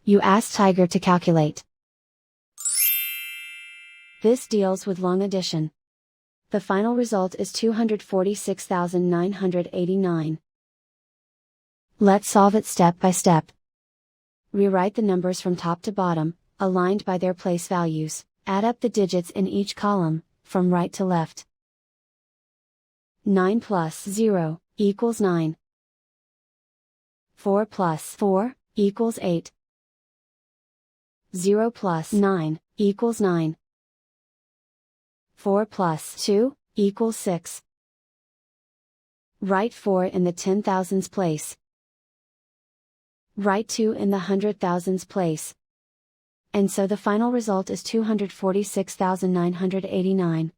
You ask Tiger to calculate. This deals with long addition. The final result is 246,989. Let's solve it step by step. Rewrite the numbers from top to bottom, aligned by their place values. Add up the digits in each column, from right to left. 9 plus 0 equals 9. 4 plus 4 equals 8. 0 plus 9 equals 9. 4 plus 2 equals 6. Write 4 in the 10,000s place. Write 2 in the 100,000s place. And so the final result is 246,989.